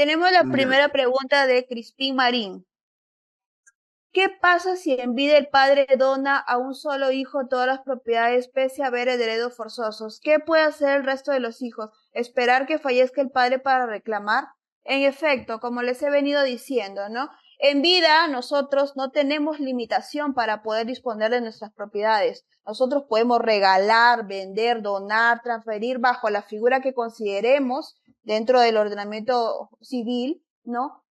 Tenemos la Ya. primera pregunta de Crispín Marín. ¿Qué pasa si en vida el padre dona a un solo hijo todas las propiedades pese a haber herederos forzosos? ¿Qué puede hacer el resto de los hijos? ¿Esperar que fallezca el padre para reclamar? En efecto, como les he venido diciendo, ¿no? En vida nosotros no tenemos limitación para poder disponer de nuestras propiedades. Nosotros podemos regalar, vender, donar, transferir bajo la figura que consideremos dentro del ordenamiento civil, ¿no?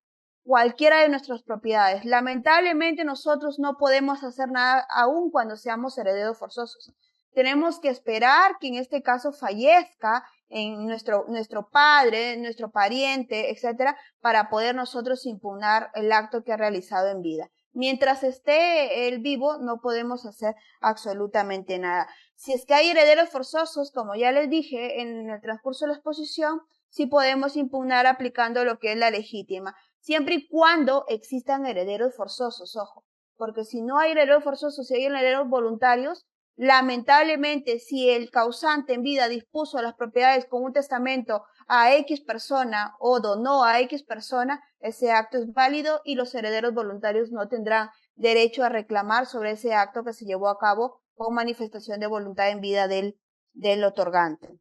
Cualquiera de nuestras propiedades. Lamentablemente nosotros no podemos hacer nada aun cuando seamos herederos forzosos. Tenemos que esperar que en este caso fallezca en nuestro padre, nuestro pariente, etcétera, para poder nosotros impugnar el acto que ha realizado en vida. Mientras esté él vivo, no podemos hacer absolutamente nada. Si es que hay herederos forzosos, como ya les dije en el transcurso de la exposición, sí podemos impugnar aplicando lo que es la legítima, siempre y cuando existan herederos forzosos, ojo, porque si no hay herederos forzosos, si hay herederos voluntarios, lamentablemente, si el causante en vida dispuso las propiedades con un testamento a X persona o donó a X persona, ese acto es válido y los herederos voluntarios no tendrán derecho a reclamar sobre ese acto que se llevó a cabo con manifestación de voluntad en vida del otorgante.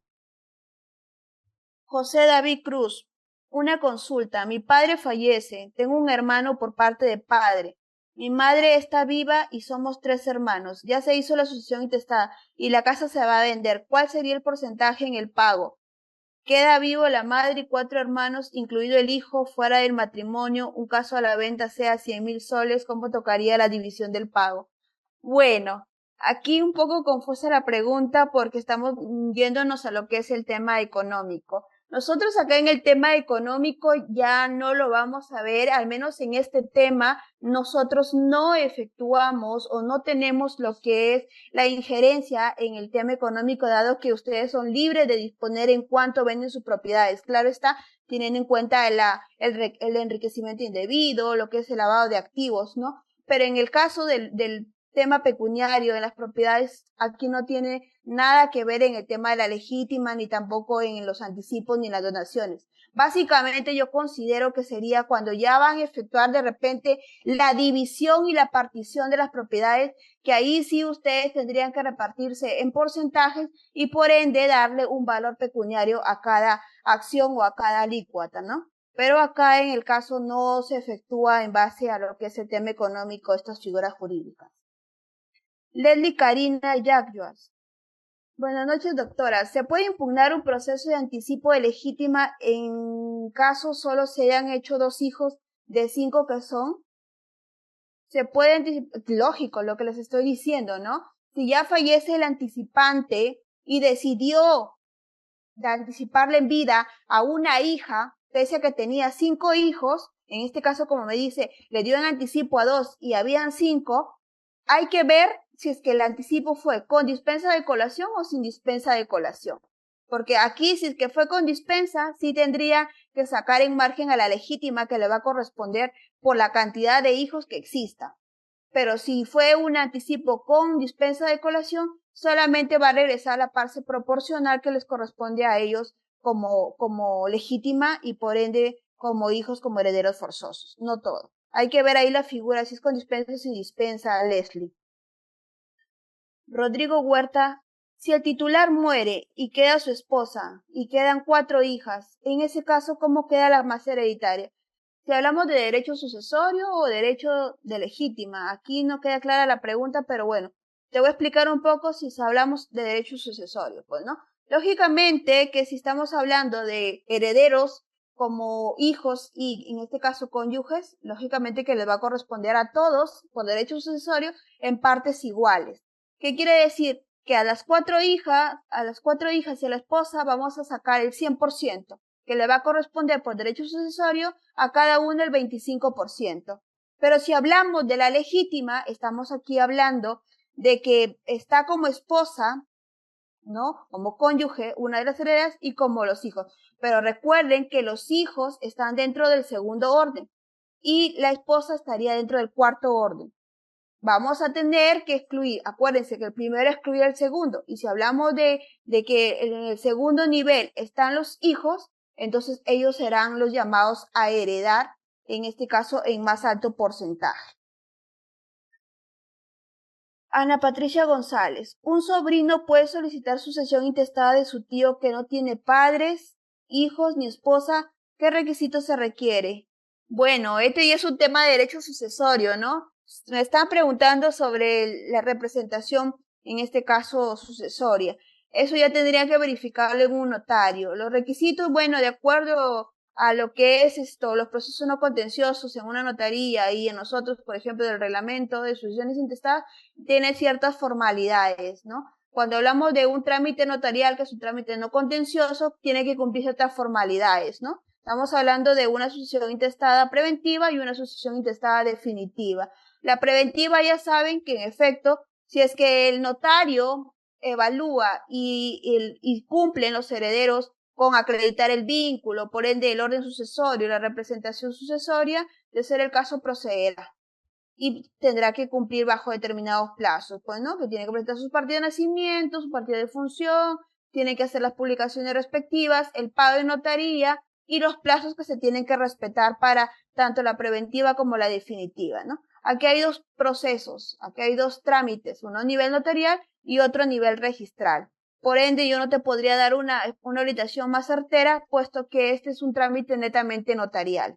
José David Cruz, una consulta. Mi padre fallece. Tengo un hermano por parte de padre. Mi madre está viva y somos 3 hermanos. Ya se hizo la sucesión intestada y la casa se va a vender. ¿Cuál sería el porcentaje en el pago? Queda vivo la madre y 4 hermanos, incluido el hijo, fuera del matrimonio. Un caso a la venta sea 100.000 soles. ¿Cómo tocaría la división del pago? Bueno, aquí un poco confusa la pregunta porque estamos yéndonos a lo que es el tema económico. Nosotros acá en el tema económico ya no lo vamos a ver, al menos en este tema nosotros no efectuamos o no tenemos lo que es la injerencia en el tema económico, dado que ustedes son libres de disponer en cuánto venden sus propiedades. Claro está, tienen en cuenta el enriquecimiento indebido, lo que es el lavado de activos, ¿no? Pero en el caso del tema pecuniario en las propiedades, aquí no tiene nada que ver en el tema de la legítima, ni tampoco en los anticipos ni en las donaciones. Básicamente yo considero que sería cuando ya van a efectuar de repente la división y la partición de las propiedades, que ahí sí ustedes tendrían que repartirse en porcentajes y por ende darle un valor pecuniario a cada acción o a cada alícuota, ¿no? Pero acá en el caso no se efectúa en base a lo que es el tema económico de estas figuras jurídicas. Leslie Karina Yagyuas. Buenas noches, doctora. ¿Se puede impugnar un proceso de anticipo de legítima en caso solo se hayan hecho 2 hijos de 5 que son? Se puede anticipar, lógico lo que les estoy diciendo, ¿no? Si ya fallece el anticipante y decidió de anticiparle en vida a una hija, pese a que tenía 5 hijos, en este caso, como me dice, le dio en anticipo a 2 y habían 5, hay que ver si es que el anticipo fue con dispensa de colación o sin dispensa de colación. Porque aquí, si es que fue con dispensa, sí tendría que sacar en margen a la legítima que le va a corresponder por la cantidad de hijos que exista. Pero si fue un anticipo con dispensa de colación, solamente va a regresar la parte proporcional que les corresponde a ellos como legítima y por ende como hijos, como herederos forzosos. No todo. Hay que ver ahí la figura, si es con dispensa o sin dispensa, Leslie. Rodrigo Huerta, si el titular muere y queda su esposa y quedan 4 hijas, en ese caso, ¿cómo queda la masa hereditaria? Si hablamos de derecho sucesorio o derecho de legítima, aquí no queda clara la pregunta, pero bueno, te voy a explicar un poco si hablamos de derecho sucesorio, pues, ¿no? Lógicamente que si estamos hablando de herederos como hijos y en este caso cónyuges, lógicamente que les va a corresponder a todos por derecho sucesorio en partes iguales. ¿Qué quiere decir? Que a las 4 hijas y a la esposa vamos a sacar el 100%, que le va a corresponder por derecho sucesorio a cada uno el 25%. Pero si hablamos de la legítima, estamos aquí hablando de que está como esposa, ¿no? Como cónyuge, una de las herederas y como los hijos. Pero recuerden que los hijos están dentro del segundo orden y la esposa estaría dentro del cuarto orden. Vamos a tener que excluir, acuérdense que el primero excluye al segundo, y si hablamos de que en el segundo nivel están los hijos, Entonces ellos serán los llamados a heredar, en este caso en más alto porcentaje. Ana Patricia González. Un sobrino puede solicitar sucesión intestada de su tío que no tiene padres, hijos ni esposa. ¿Qué requisitos se requiere? Bueno, este ya es un tema de derecho sucesorio, ¿no? Me están preguntando sobre la representación, en este caso sucesoria. Eso ya tendría que verificarlo en un notario. Los requisitos, bueno, de acuerdo a lo que es esto, los procesos no contenciosos en una notaría y en nosotros, por ejemplo, del reglamento de sucesiones intestadas, tiene ciertas formalidades, ¿no? Cuando hablamos de un trámite notarial, que es un trámite no contencioso, tiene que cumplir ciertas formalidades, ¿no? Estamos hablando de una sucesión intestada preventiva y una sucesión intestada definitiva. La preventiva ya saben que en efecto, si es que el notario evalúa y cumplen los herederos con acreditar el vínculo, por ende el orden sucesorio y la representación sucesoria, de ser el caso procederá. Y tendrá que cumplir bajo determinados plazos, pues, ¿no? Que tiene que presentar sus partidas de nacimiento, su partida de función, tiene que hacer las publicaciones respectivas, el pago de notaría y los plazos que se tienen que respetar para tanto la preventiva como la definitiva, ¿no? Aquí hay dos procesos, aquí hay dos trámites, uno a nivel notarial y otro a nivel registral. Por ende, yo no te podría dar una orientación más certera, puesto que este es un trámite netamente notarial.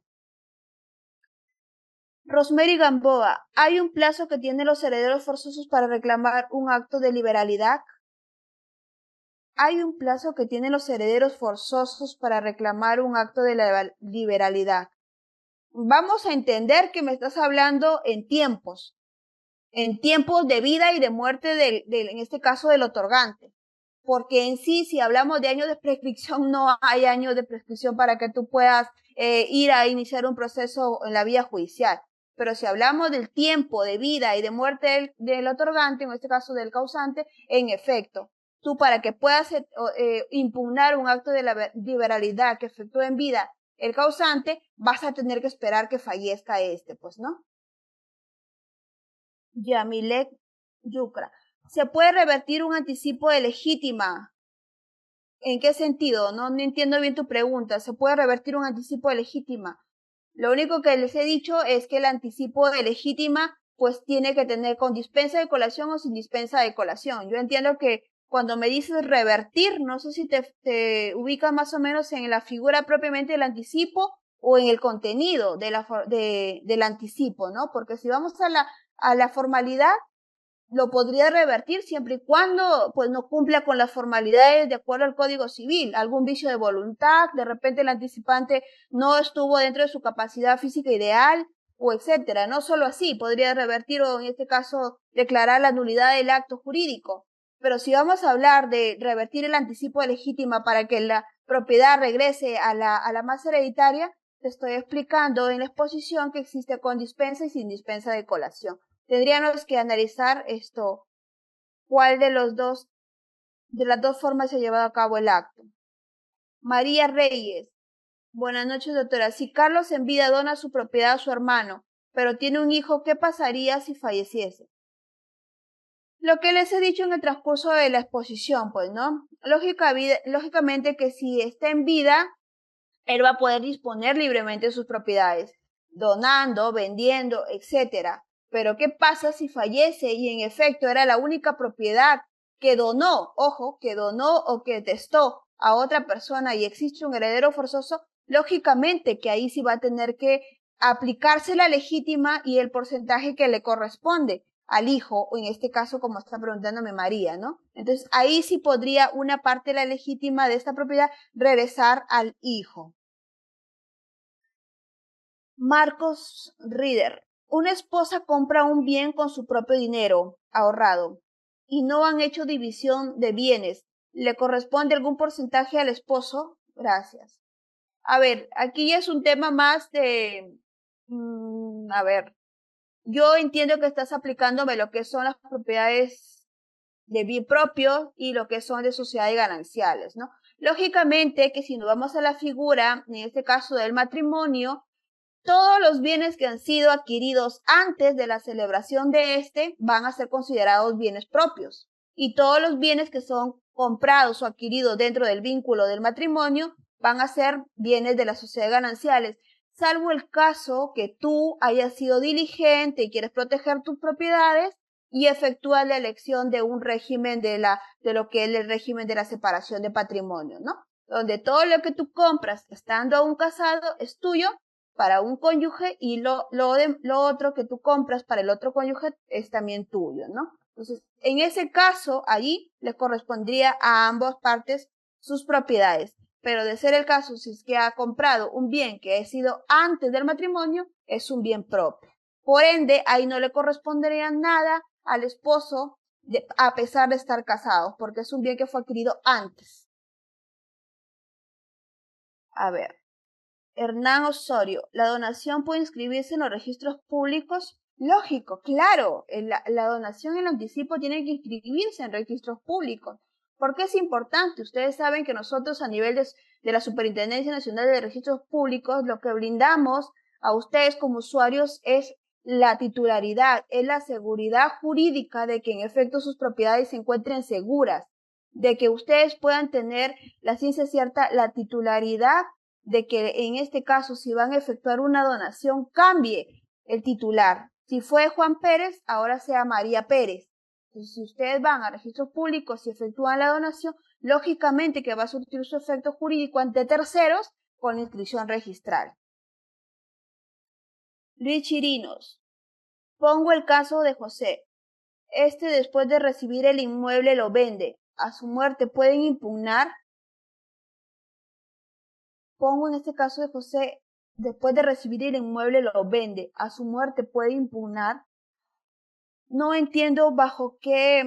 Rosemary Gamboa, ¿hay un plazo que tienen los herederos forzosos para reclamar un acto de liberalidad? Hay un plazo que tienen los herederos forzosos para reclamar un acto de liberalidad. Vamos a entender que me estás hablando en tiempos de vida y de muerte en este caso del otorgante. Porque en sí, si hablamos de años de prescripción, no hay años de prescripción para que tú puedas ir a iniciar un proceso en la vía judicial. Pero si hablamos del tiempo de vida y de muerte del otorgante, en este caso del causante, en efecto, tú para que puedas impugnar un acto de la liberalidad que efectúe en vida el causante, vas a tener que esperar que fallezca este, pues, ¿no? Yamilek Yucra. ¿Se puede revertir un anticipo de legítima? ¿En qué sentido? No entiendo bien tu pregunta. ¿Se puede revertir un anticipo de legítima? Lo único que les he dicho es que el anticipo de legítima pues tiene que tener con dispensa de colación o sin dispensa de colación. Yo entiendo que cuando me dices revertir, no sé si te ubicas más o menos en la figura propiamente del anticipo o en el contenido del anticipo, ¿no? Porque si vamos a la formalidad, lo podría revertir siempre y cuando pues no cumpla con las formalidades de acuerdo al Código Civil, algún vicio de voluntad, de repente el anticipante no estuvo dentro de su capacidad física ideal o etcétera. No solo así, podría revertir o en este caso declarar la nulidad del acto jurídico. Pero si vamos a hablar de revertir el anticipo de legítima para que la propiedad regrese a la masa hereditaria, te estoy explicando en la exposición que existe con dispensa y sin dispensa de colación. Tendríamos que analizar esto, cuál de las dos formas se ha llevado a cabo el acto. María Reyes. Buenas noches, doctora. Si Carlos en vida dona su propiedad a su hermano, pero tiene un hijo, ¿qué pasaría si falleciese? Lo que les he dicho en el transcurso de la exposición, pues, ¿no? Lógicamente que si está en vida, él va a poder disponer libremente de sus propiedades, donando, vendiendo, etcétera. Pero ¿qué pasa si fallece y en efecto era la única propiedad que donó, ojo, que donó o que testó a otra persona y existe un heredero forzoso? Lógicamente que ahí sí va a tener que aplicarse la legítima y el porcentaje que le corresponde al hijo, o en este caso como está preguntándome María, ¿no? Entonces ahí sí podría una parte de la legítima de esta propiedad regresar al hijo. Marcos Rieder. Una esposa compra un bien con su propio dinero ahorrado y no han hecho división de bienes. ¿Le corresponde algún porcentaje al esposo? Gracias. A ver, aquí es un tema más de... a ver, yo entiendo que estás aplicándome lo que son las propiedades de bien propio y lo que son de sociedades gananciales, ¿no? Lógicamente que si nos vamos a la figura, en este caso del matrimonio, todos los bienes que han sido adquiridos antes de la celebración de este van a ser considerados bienes propios y todos los bienes que son comprados o adquiridos dentro del vínculo del matrimonio van a ser bienes de la sociedad gananciales, salvo el caso que tú hayas sido diligente y quieres proteger tus propiedades y efectúas la elección de un régimen de lo que es el régimen de la separación de patrimonio, ¿no? Donde todo lo que tú compras estando aún casado es tuyo para un cónyuge y lo otro que tú compras para el otro cónyuge es también tuyo, ¿no? Entonces, en ese caso, allí le correspondría a ambas partes sus propiedades. Pero de ser el caso, si es que ha comprado un bien que ha sido antes del matrimonio, es un bien propio. Por ende, ahí no le correspondería nada al esposo a pesar de estar casados, porque es un bien que fue adquirido antes. A ver, Hernán Osorio, ¿la donación puede inscribirse en los registros públicos? Lógico, claro, la donación en anticipo tiene que inscribirse en registros públicos. ¿Por qué es importante? Ustedes saben que nosotros a nivel de la Superintendencia Nacional de Registros Públicos, lo que brindamos a ustedes como usuarios es la titularidad, es la seguridad jurídica de que en efecto sus propiedades se encuentren seguras, de que ustedes puedan tener la ciencia cierta, la titularidad de que en este caso si van a efectuar una donación cambie el titular. Si fue Juan Pérez, ahora sea María Pérez. Entonces, si ustedes van a registros públicos y efectúan la donación, lógicamente que va a surtir su efecto jurídico ante terceros con inscripción registral. Luis Chirinos. Pongo el caso de José. Después de recibir el inmueble lo vende. A su muerte pueden impugnar. Pongo en este caso de José, después de recibir el inmueble lo vende. A su muerte puede impugnar. No entiendo bajo qué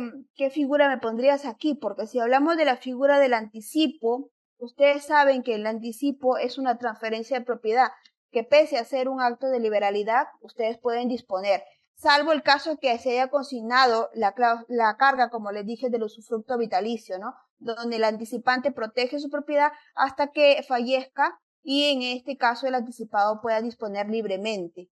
figura me pondrías aquí, porque si hablamos de la figura del anticipo, ustedes saben que el anticipo es una transferencia de propiedad, que pese a ser un acto de liberalidad, ustedes pueden disponer, salvo el caso que se haya consignado la carga, como les dije, del usufructo vitalicio, ¿no? Donde el anticipante protege su propiedad hasta que fallezca y en este caso el anticipado pueda disponer libremente.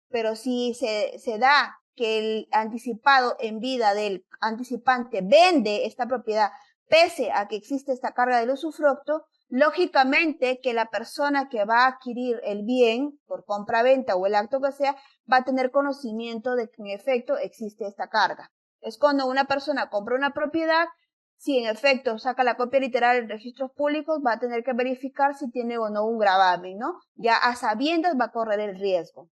Pero si se da que el anticipado en vida del anticipante vende esta propiedad pese a que existe esta carga del usufructo, lógicamente que la persona que va a adquirir el bien por compra-venta o el acto que sea va a tener conocimiento de que en efecto existe esta carga. Es cuando una persona compra una propiedad, si en efecto saca la copia literal en registros públicos, va a tener que verificar si tiene o no un gravamen, ¿no? Ya a sabiendas va a correr el riesgo.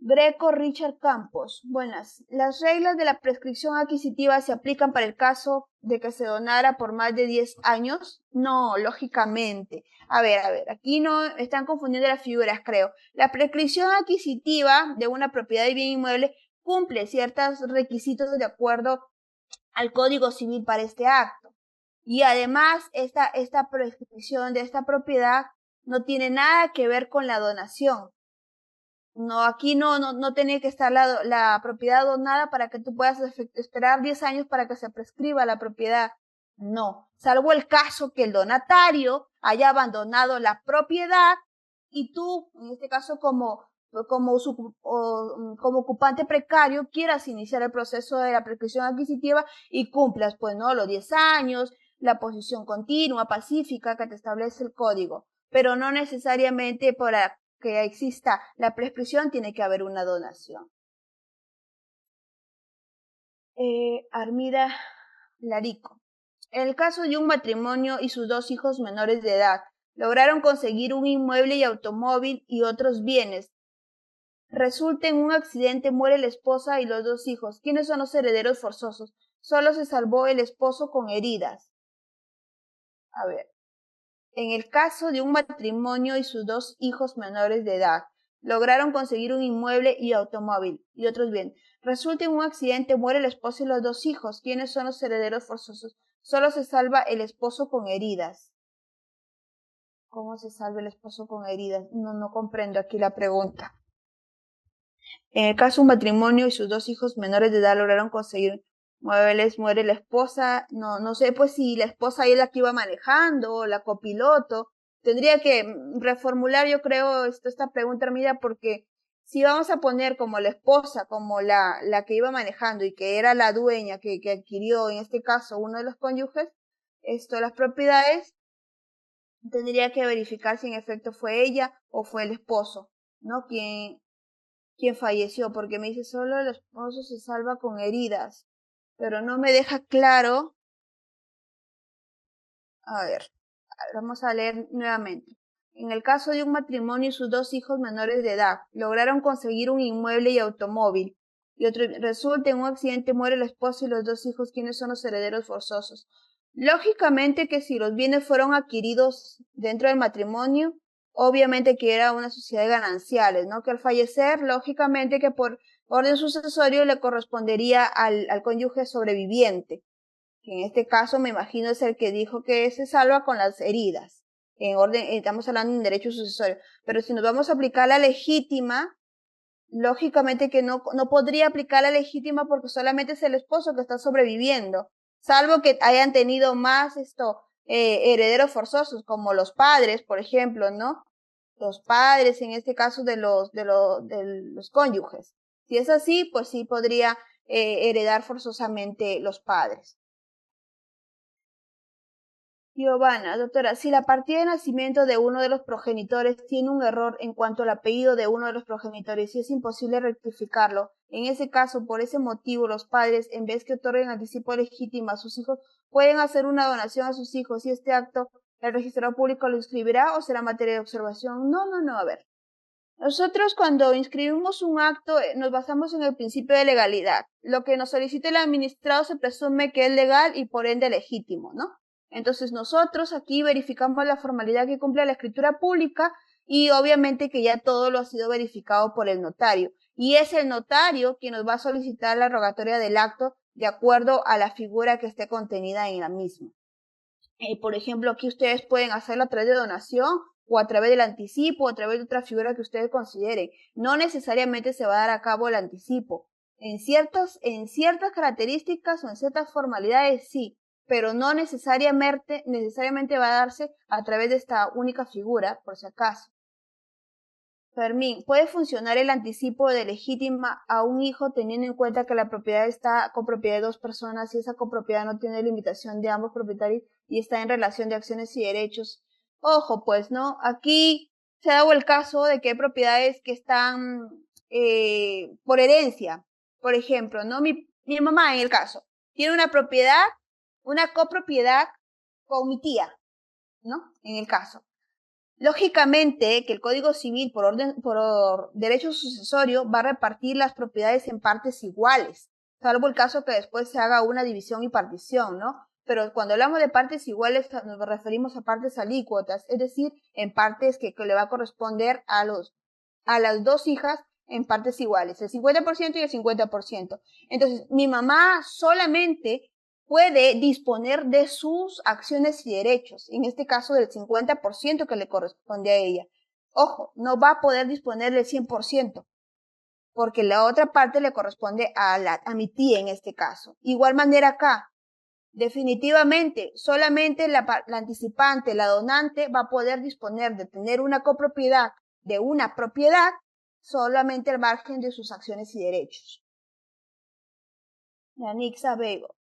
Greco Richard Campos. Buenas. ¿Las reglas de la prescripción adquisitiva se aplican para el caso de que se donara por más de 10 años? No, lógicamente. A ver, aquí no están confundiendo las figuras, creo. La prescripción adquisitiva de una propiedad de bien inmueble cumple ciertos requisitos de acuerdo al Código Civil para este acto. Y además, esta prescripción de esta propiedad no tiene nada que ver con la donación. No, aquí no tiene que estar la propiedad donada para que tú puedas esperar 10 años para que se prescriba la propiedad. No, salvo el caso que el donatario haya abandonado la propiedad y tú, en este caso como ocupante precario, quieras iniciar el proceso de la prescripción adquisitiva y cumplas, pues, ¿no? Los 10 años, la posición continua, pacífica que te establece el código, pero no necesariamente para que exista la prescripción tiene que haber una donación. Armida Larico. En el caso de un matrimonio y sus 2 hijos menores de edad, lograron conseguir un inmueble y automóvil y otros bienes. Resulta en un accidente, muere la esposa y los 2 hijos. ¿Quiénes son los herederos forzosos? Solo se salvó el esposo con heridas. A ver. En el caso de un matrimonio y sus 2 hijos menores de edad, lograron conseguir un inmueble y automóvil y otros bienes. Resulta en un accidente, muere el esposo y los 2 hijos. ¿Quiénes son los herederos forzosos? Solo se salva el esposo con heridas. ¿Cómo se salva el esposo con heridas? No comprendo aquí la pregunta. En el caso de un matrimonio y sus 2 hijos menores de edad lograron conseguir muebles, muere la esposa, no sé pues si la esposa es la que iba manejando o la copiloto. Tendría que reformular, yo creo, esta pregunta, mira, porque si vamos a poner como la esposa, como la que iba manejando y que era la dueña que adquirió, en este caso, uno de los cónyuges, las propiedades, tendría que verificar si en efecto fue ella o fue el esposo, ¿no? Quien falleció, porque me dice solo el esposo se salva con heridas, pero no me deja claro. A ver, vamos a leer nuevamente. En el caso de un matrimonio y sus dos hijos menores de edad lograron conseguir un inmueble y automóvil, y otro resulta en un accidente muere el esposo y los dos hijos, quienes son los herederos forzosos. Lógicamente que si los bienes fueron adquiridos dentro del matrimonio, obviamente que era una sociedad de gananciales, ¿no? Que al fallecer, lógicamente que por orden sucesorio le correspondería al cónyuge sobreviviente, que en este caso me imagino es el que dijo que se salva con las heridas. En orden, estamos hablando de un derecho sucesorio. Pero si nos vamos a aplicar la legítima, lógicamente que no podría aplicar la legítima porque solamente es el esposo que está sobreviviendo. Salvo que hayan tenido más herederos forzosos, como los padres, por ejemplo, ¿no? Los padres, en este caso de los cónyuges. Si es así, pues sí podría heredar forzosamente los padres. Giovanna, doctora, si la partida de nacimiento de uno de los progenitores tiene un error en cuanto al apellido de uno de los progenitores y es imposible rectificarlo, en ese caso, por ese motivo, los padres, en vez que otorguen anticipo legítimo a sus hijos, pueden hacer una donación a sus hijos y este acto el registrador público lo inscribirá o será materia de observación. No, a ver. Nosotros cuando inscribimos un acto nos basamos en el principio de legalidad. Lo que nos solicite el administrado se presume que es legal y por ende legítimo, ¿no? Entonces nosotros aquí verificamos la formalidad que cumple la escritura pública y obviamente que ya todo lo ha sido verificado por el notario. Y es el notario quien nos va a solicitar la rogatoria del acto de acuerdo a la figura que esté contenida en la misma. Por ejemplo, aquí ustedes pueden hacerlo a través de donación o a través del anticipo o a través de otra figura que ustedes consideren. No necesariamente se va a dar a cabo el anticipo. En ciertas características o en ciertas formalidades sí, pero no necesariamente va a darse a través de esta única figura, por si acaso. Fermín, ¿puede funcionar el anticipo de legítima a un hijo teniendo en cuenta que la propiedad está con propiedad de dos personas y esa copropiedad no tiene limitación de ambos propietarios y está en relación de acciones y derechos? Ojo, pues, ¿no? Aquí se ha dado el caso de que hay propiedades que están por herencia. Por ejemplo, ¿no? Mi mamá, en el caso, tiene una propiedad, una copropiedad con mi tía, ¿no? En el caso. Lógicamente que el Código Civil por derecho sucesorio va a repartir las propiedades en partes iguales, salvo el caso que después se haga una división y partición, ¿no? Pero cuando hablamos de partes iguales nos referimos a partes alícuotas, es decir, en partes que le va a corresponder a las dos hijas en partes iguales, el 50% y el 50%. Entonces, mi mamá solamente puede disponer de sus acciones y derechos, en este caso del 50% que le corresponde a ella. Ojo, no va a poder disponer del 100%, porque la otra parte le corresponde a mi tía en este caso. Igual manera acá, definitivamente, solamente la anticipante, la donante, va a poder disponer de tener una copropiedad de una propiedad solamente al margen de sus acciones y derechos. Yanixa Bego.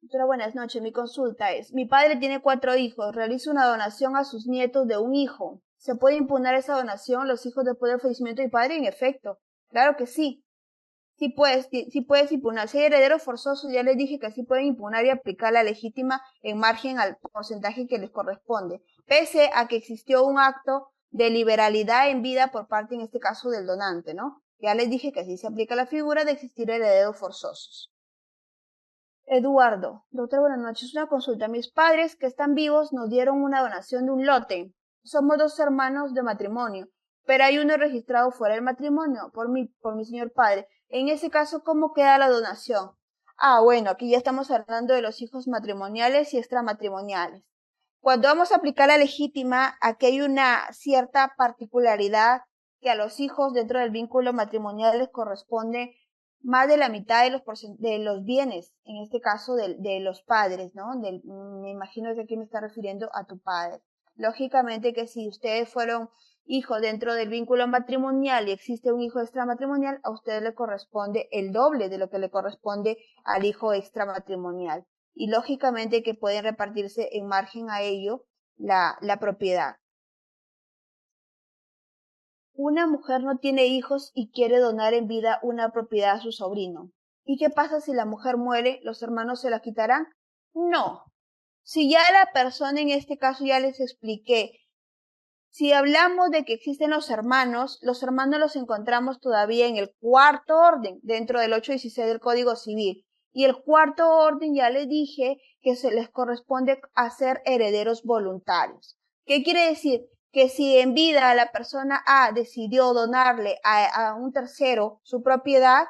Doctora, buenas noches. Mi consulta es, mi padre tiene 4 hijos, realiza una donación a sus nietos de un hijo. ¿Se puede impugnar esa donación a los hijos después del fallecimiento de mi padre? En efecto, claro que sí. Sí puedes impugnar. Si hay herederos forzosos, ya les dije que sí pueden impugnar y aplicar la legítima en margen al porcentaje que les corresponde, pese a que existió un acto de liberalidad en vida por parte, en este caso, del donante, ¿no? Ya les dije que así se aplica la figura de existir herederos forzosos. Eduardo, doctor, buenas noches. Una consulta. Mis padres, que están vivos, nos dieron una donación de un lote. Somos 2 hermanos de matrimonio, pero hay uno registrado fuera del matrimonio por mi señor padre. En ese caso, ¿cómo queda la donación? Bueno, aquí ya estamos hablando de los hijos matrimoniales y extramatrimoniales. Cuando vamos a aplicar la legítima, aquí hay una cierta particularidad que a los hijos dentro del vínculo matrimonial les corresponde más de la mitad de los bienes, en este caso de los padres, ¿no? Me imagino que aquí me está refiriendo a tu padre. Lógicamente que si ustedes fueron hijos dentro del vínculo matrimonial y existe un hijo extramatrimonial, a ustedes le corresponde el doble de lo que le corresponde al hijo extramatrimonial. Y lógicamente que pueden repartirse en margen a ello la propiedad. Una mujer no tiene hijos y quiere donar en vida una propiedad a su sobrino. ¿Y qué pasa si la mujer muere? ¿Los hermanos se la quitarán? No. Si ya la persona, en este caso ya les expliqué, si hablamos de que existen los hermanos los encontramos todavía en el cuarto orden, dentro del 816 del Código Civil. Y el cuarto orden ya les dije que se les corresponde a ser herederos voluntarios. ¿Qué quiere decir? Que si en vida la persona A decidió donarle a un tercero su propiedad,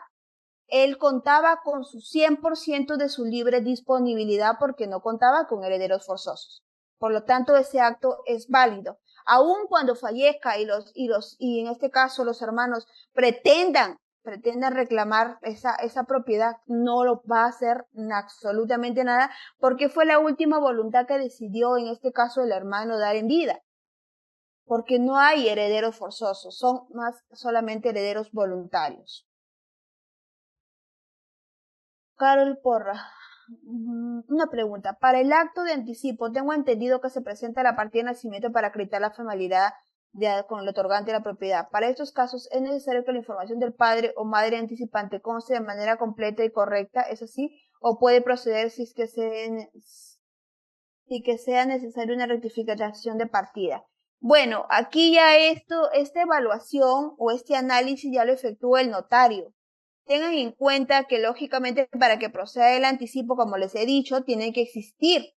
él contaba con su 100% de su libre disponibilidad porque no contaba con herederos forzosos. Por lo tanto, ese acto es válido. Aun cuando fallezca y en este caso los hermanos pretendan reclamar esa propiedad, no lo va a hacer absolutamente nada porque fue la última voluntad que decidió en este caso el hermano dar en vida. Porque no hay herederos forzosos, son más solamente herederos voluntarios. Carol Porra, una pregunta. Para el acto de anticipo, tengo entendido que se presenta la partida de nacimiento para acreditar la familiaridad con el otorgante de la propiedad. Para estos casos, es necesario que la información del padre o madre anticipante conste de manera completa y correcta, ¿es así? ¿O puede proceder si es que sea necesaria una rectificación de partida? Bueno, aquí ya esta evaluación o este análisis ya lo efectúa el notario. Tengan en cuenta que lógicamente para que proceda el anticipo, como les he dicho, tiene que existir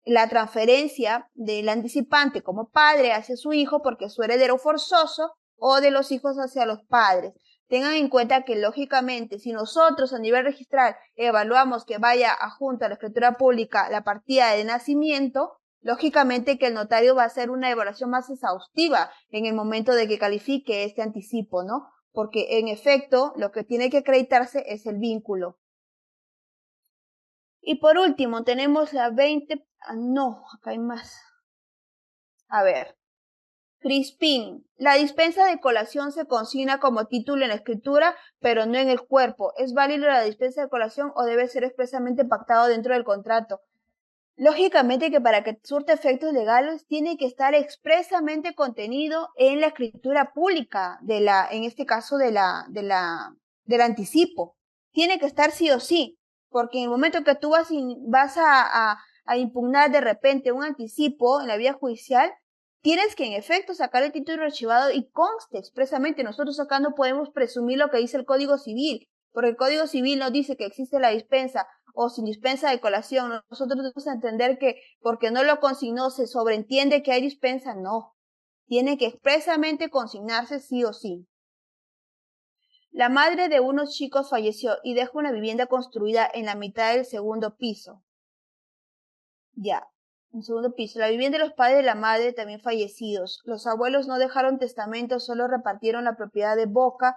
la transferencia del anticipante como padre hacia su hijo porque es su heredero forzoso o de los hijos hacia los padres. Tengan en cuenta que lógicamente si nosotros a nivel registral evaluamos que vaya adjunto a la escritura pública la partida de nacimiento, lógicamente que el notario va a hacer una evaluación más exhaustiva en el momento de que califique este anticipo, ¿no? Porque en efecto lo que tiene que acreditarse es el vínculo. Y por último tenemos la 20, no, acá hay más. A ver, Crispín, la dispensa de colación se consigna como título en la escritura, pero no en el cuerpo. ¿Es válido la dispensa de colación o debe ser expresamente pactado dentro del contrato? Lógicamente que para que surta efectos legales tiene que estar expresamente contenido en la escritura pública en este caso del anticipo. Tiene que estar sí o sí, porque en el momento que tú vas a impugnar de repente un anticipo en la vía judicial, tienes que en efecto sacar el título archivado y conste expresamente. Nosotros acá no podemos presumir lo que dice el Código Civil, porque el Código Civil no dice que existe la dispensa o sin dispensa de colación. Nosotros debemos entender que porque no lo consignó se sobreentiende que hay dispensa. No, tiene que expresamente consignarse sí o sí. La madre de unos chicos falleció y dejó una vivienda construida en la mitad del segundo piso. Ya, en segundo piso. La vivienda de los padres de la madre también fallecidos. Los abuelos no dejaron testamento, solo repartieron la propiedad de boca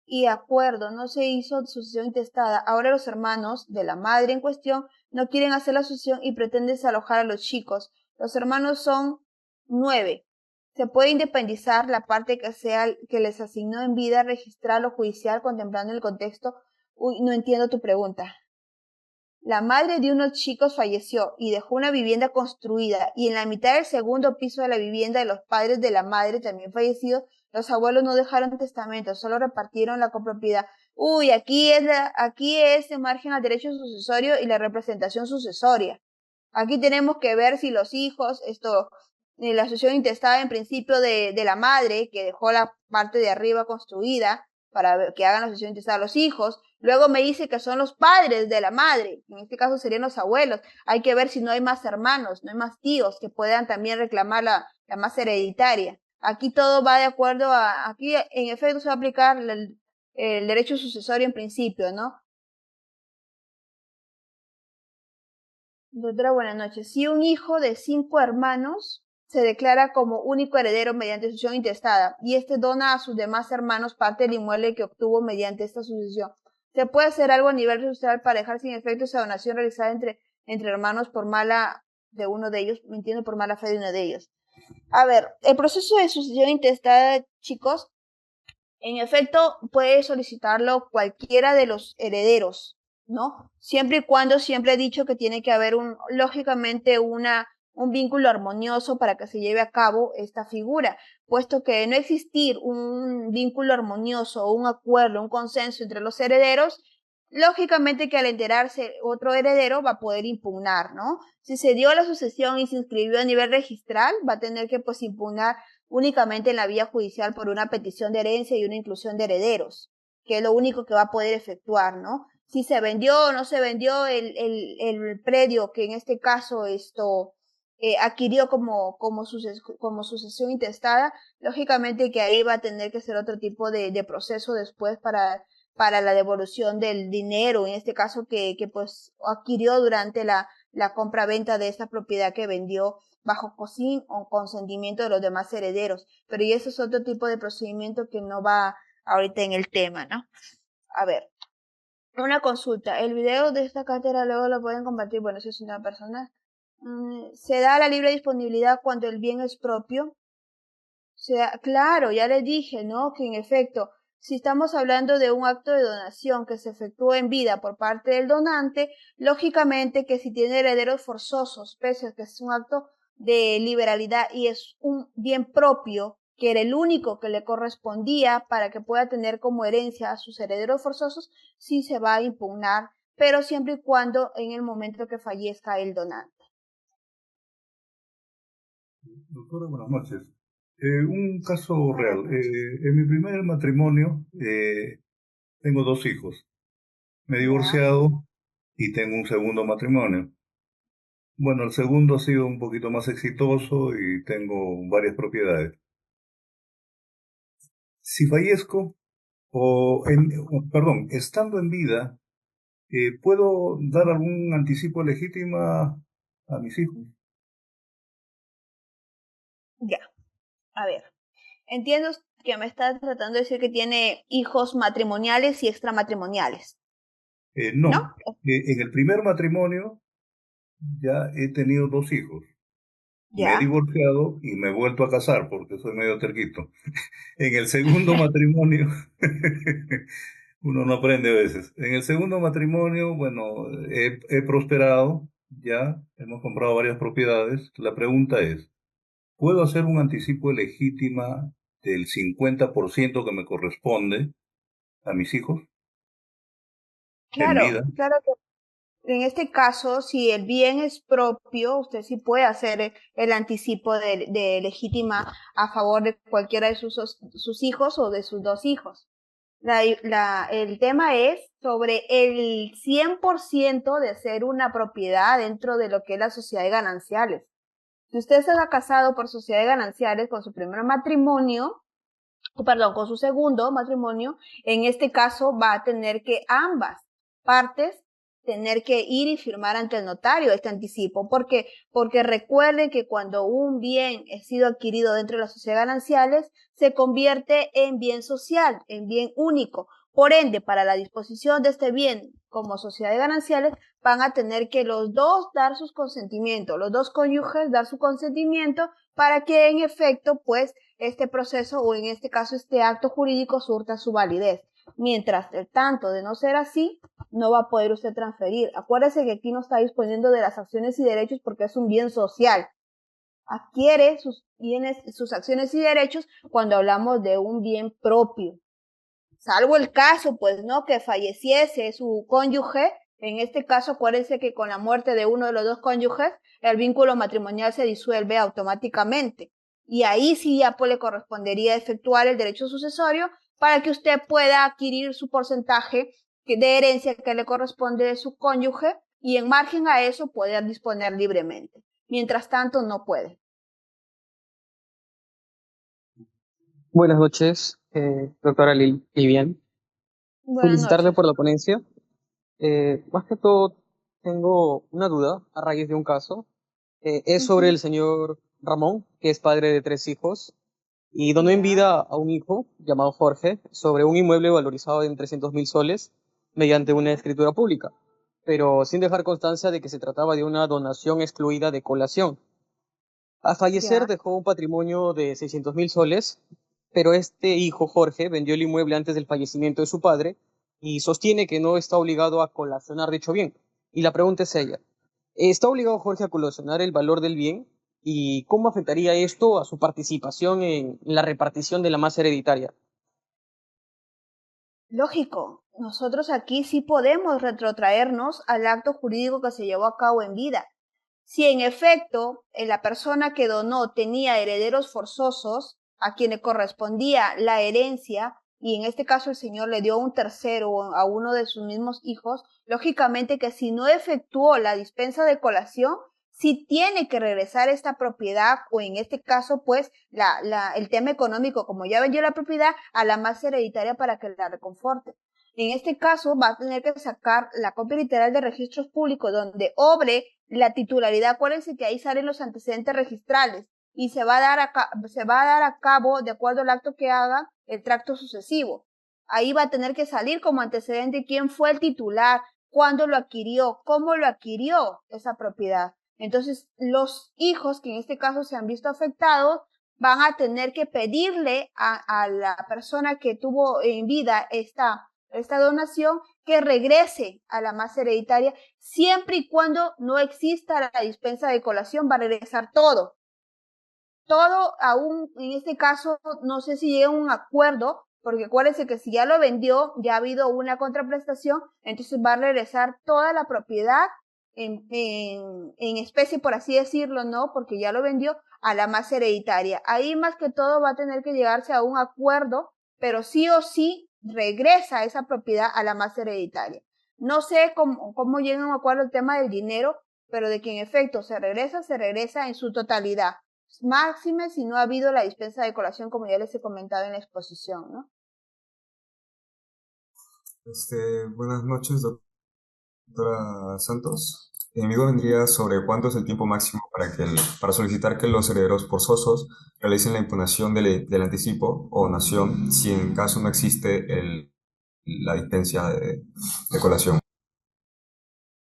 y acuerdo, no se hizo sucesión intestada. Ahora los hermanos de la madre en cuestión no quieren hacer la sucesión y pretenden desalojar a los chicos. Los hermanos son 9. Se puede independizar la parte que les asignó en vida, registral o judicial, contemplando el contexto. Uy, no entiendo tu pregunta. La madre de unos chicos falleció y dejó una vivienda construida y en la mitad del segundo piso de la vivienda de los padres de la madre también fallecidos, los abuelos no dejaron testamento, solo repartieron la copropiedad. Uy, aquí es el margen al derecho sucesorio y la representación sucesoria. Aquí tenemos que ver si los hijos, la sucesión intestada en principio de la madre, que dejó la parte de arriba construida para que hagan la sucesión intestada a los hijos. Luego me dice que son los padres de la madre, en este caso serían los abuelos. Hay que ver si no hay más hermanos, no hay más tíos que puedan también reclamar la más hereditaria. Aquí todo va de acuerdo aquí en efecto se va a aplicar el derecho sucesorio en principio, ¿no? Doctora, buenas noches. Si un hijo de 5 hermanos se declara como único heredero mediante sucesión intestada y este dona a sus demás hermanos parte del inmueble que obtuvo mediante esta sucesión, ¿se puede hacer algo a nivel social para dejar sin efecto esa donación realizada entre hermanos por mala de uno de ellos, mintiendo por mala fe de uno de ellos? A ver, el proceso de sucesión intestada, chicos, en efecto puede solicitarlo cualquiera de los herederos, ¿no? Siempre y cuando siempre he dicho que tiene que haber lógicamente una un vínculo armonioso para que se lleve a cabo esta figura, puesto que de no existir un vínculo armonioso, un acuerdo, un consenso entre los herederos, lógicamente que al enterarse otro heredero va a poder impugnar, ¿no? Si se dio la sucesión y se inscribió a nivel registral, va a tener que pues impugnar únicamente en la vía judicial por una petición de herencia y una inclusión de herederos, que es lo único que va a poder efectuar, ¿no? Si se vendió o no se vendió el predio que en este caso adquirió como sucesión intestada, lógicamente que ahí va a tener que ser otro tipo de proceso después para la devolución del dinero, en este caso que pues adquirió durante la compra-venta de esta propiedad que vendió bajo o consentimiento de los demás herederos. Pero y eso es otro tipo de procedimiento que no va ahorita en el tema, ¿no? A ver, una consulta. El video de esta cátedra luego lo pueden compartir, bueno, si es una persona. Se da la libre disponibilidad cuando el bien es propio. Claro, ya les dije, ¿no? Que en efecto, si estamos hablando de un acto de donación que se efectuó en vida por parte del donante, lógicamente que si tiene herederos forzosos, pese a que es un acto de liberalidad y es un bien propio, que era el único que le correspondía para que pueda tener como herencia a sus herederos forzosos, sí se va a impugnar, pero siempre y cuando en el momento que fallezca el donante. Doctora, buenas noches. Un caso real. En mi primer matrimonio tengo 2 hijos. Me he Ya, divorciado y tengo un segundo matrimonio. Bueno, el segundo ha sido un poquito más exitoso y tengo varias propiedades. Si fallezco perdón, estando en vida, ¿puedo dar algún anticipo legítimo a mis hijos? ya. A ver. Entiendo que me estás tratando de decir que tiene hijos matrimoniales y extramatrimoniales, ¿no? No. En el primer matrimonio ya he tenido 2 hijos. Me he Ya. divorciado y me he vuelto a casar porque soy medio terquito. En el segundo matrimonio, uno no aprende a veces. En el segundo matrimonio, bueno, he prosperado, ya hemos comprado varias propiedades. La pregunta es, ¿puedo hacer un anticipo legítima del 50% que me corresponde a mis hijos en Claro, vida? claro que en este caso, si el bien es propio, usted sí puede hacer el anticipo de legítima a favor de cualquiera de sus hijos o de sus dos hijos. El tema es sobre el 100% de ser una propiedad dentro de lo que es la sociedad de gananciales. Si usted se ha casado por sociedad de gananciales con su primer matrimonio, perdón, con su segundo matrimonio, en este caso va a tener que ambas partes tener que ir y firmar ante el notario este anticipo. ¿Por qué? Porque recuerden que cuando un bien ha sido adquirido dentro de la sociedad de gananciales, se convierte en bien social, en bien único. Por ende, para la disposición de este bien como sociedad de gananciales, van a tener que los dos dar sus consentimientos, los dos cónyuges dar su consentimiento para que en efecto, pues, este proceso o en este caso este acto jurídico surta su validez. Mientras el tanto de no ser así, no va a poder usted transferir. Acuérdese que aquí no está disponiendo de las acciones y derechos porque es un bien social. Adquiere sus bienes, sus acciones y derechos cuando hablamos de un bien propio. Salvo el caso, pues, ¿no? Que falleciese su cónyuge. En este caso, acuérdense que con la muerte de uno de los dos cónyuges, el vínculo matrimonial se disuelve automáticamente. Y ahí sí ya pues le correspondería efectuar el derecho sucesorio para que usted pueda adquirir su porcentaje de herencia que le corresponde de su cónyuge y en margen a eso poder disponer libremente. Mientras tanto, no puede. Buenas noches, doctora Livian. Buenas Felicitarle noches. por la ponencia. Más que todo, tengo una duda a raíz de un caso. Es sobre Ujú. el señor Ramón, que es padre de 3 hijos, y donó en Ya, vida a un hijo llamado Jorge sobre un inmueble valorizado en 300.000 soles mediante una escritura pública, pero sin dejar constancia de que se trataba de una donación excluida de colación. Al fallecer ya. dejó un patrimonio de 600.000 soles, pero este hijo, Jorge, vendió el inmueble antes del fallecimiento de su padre y sostiene que no está obligado a colacionar dicho bien. Y la pregunta es ella, ¿Está obligado Jorge a colacionar el valor del bien? ¿Y cómo afectaría esto a su participación en la repartición de la masa hereditaria? Lógico, nosotros aquí sí podemos retrotraernos al acto jurídico que se llevó a cabo en vida. Si en efecto la persona que donó tenía herederos forzosos a quien le correspondía la herencia, y en este caso el señor le dio un tercero a uno de sus mismos hijos, lógicamente que si no efectuó la dispensa de colación, sí tiene que regresar esta propiedad, o en este caso, pues, el tema económico, como ya vendió la propiedad, a la masa hereditaria para que la reconforte. En este caso, va a tener que sacar la copia literal de registros públicos donde obre la titularidad. Acuérdense que ahí salen los antecedentes registrales y se va a dar a cabo, de acuerdo al acto que haga, el tracto sucesivo. Ahí va a tener que salir como antecedente quién fue el titular, cuándo lo adquirió, cómo lo adquirió esa propiedad. Entonces, los hijos que en este caso se han visto afectados van a tener que pedirle a la persona que tuvo en vida esta donación que regrese a la masa hereditaria, siempre y cuando no exista la dispensa de colación, va a regresar todo. Todo, aún en este caso, no sé si llega a un acuerdo, porque acuérdense que si ya lo vendió, ya ha habido una contraprestación, entonces va a regresar toda la propiedad en especie, por así decirlo, ¿no? Porque ya lo vendió a la masa hereditaria. Ahí más que todo va a tener que llegarse a un acuerdo, pero sí o sí regresa esa propiedad a la masa hereditaria. No sé cómo llega a un acuerdo el tema del dinero, pero de que en efecto se regresa en su totalidad. Máxime si no ha habido la dispensa de colación, como ya les he comentado en la exposición, ¿no? Buenas noches, doctora Santos. Mi duda vendría sobre cuánto es el tiempo máximo para solicitar que los herederos forzosos realicen la impugnación del anticipo o donación si en caso no existe la dispensa de colación.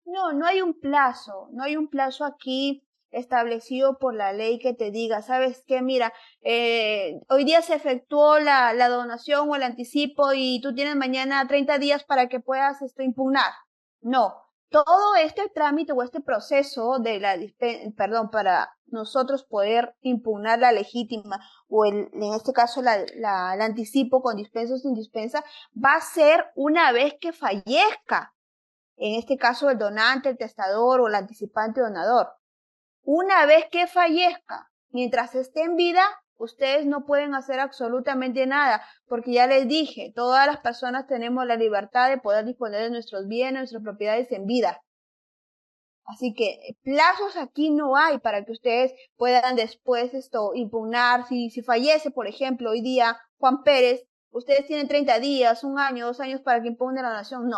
No hay un plazo, no hay un plazo aquí establecido por la ley que te diga, ¿sabes qué? Mira, hoy día se efectuó la donación o el anticipo y tú tienes mañana 30 días para que puedas impugnar. No, todo este trámite o este proceso de para nosotros poder impugnar la legítima o en este caso el anticipo con dispensa o sin dispensa, va a ser una vez que fallezca. En este caso el donante, el testador o el anticipante donador. Una vez que fallezca, mientras esté en vida, ustedes no pueden hacer absolutamente nada, porque ya les dije, todas las personas tenemos la libertad de poder disponer de nuestros bienes, nuestras propiedades en vida. Así que plazos aquí no hay para que ustedes puedan después impugnar. Si fallece, por ejemplo, hoy día Juan Pérez, ustedes tienen 30 días, 1 año, 2 años para que impugnen la donación.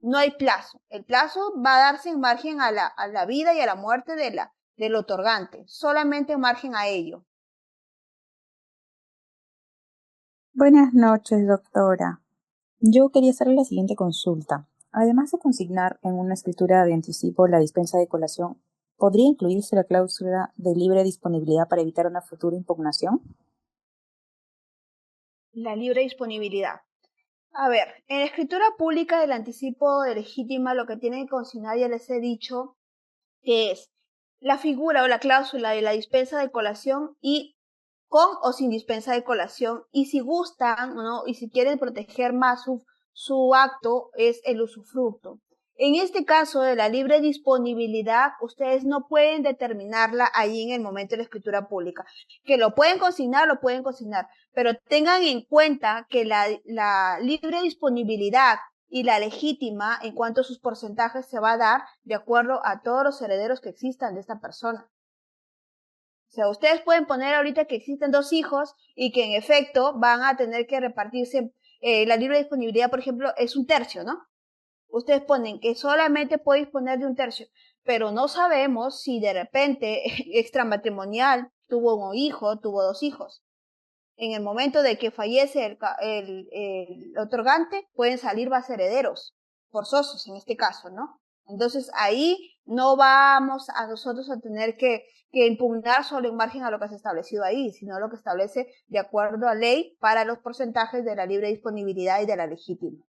No hay plazo. El plazo va a darse en margen a la vida y a la muerte del otorgante, solamente en margen a ello. Buenas noches, doctora. Yo quería hacerle la siguiente consulta. Además de consignar en una escritura de anticipo la dispensa de colación, ¿podría incluirse la cláusula de libre disponibilidad para evitar una futura impugnación? La libre disponibilidad. A ver, en la escritura pública del anticipo de legítima lo que tienen que consignar, ya les he dicho, que es la figura o la cláusula de la dispensa de colación y con o sin dispensa de colación, y si gustan, ¿no? Y si quieren proteger más su acto, es el usufructo. En este caso de la libre disponibilidad, ustedes no pueden determinarla ahí en el momento de la escritura pública. Que lo pueden consignar, pero tengan en cuenta que la libre disponibilidad y la legítima en cuanto a sus porcentajes se va a dar de acuerdo a todos los herederos que existan de esta persona. O sea, ustedes pueden poner ahorita que existen 2 hijos y que en efecto van a tener que repartirse, la libre disponibilidad, por ejemplo, es 1/3, ¿no? Ustedes ponen que solamente puede disponer de 1/3, pero no sabemos si de repente extramatrimonial tuvo un hijo, tuvo 2 hijos. En el momento de que fallece el otorgante, pueden salir más herederos, forzosos en este caso, ¿no? Entonces ahí no vamos a nosotros a tener que impugnar solo en margen a lo que se ha establecido ahí, sino lo que establece de acuerdo a ley para los porcentajes de la libre disponibilidad y de la legítima.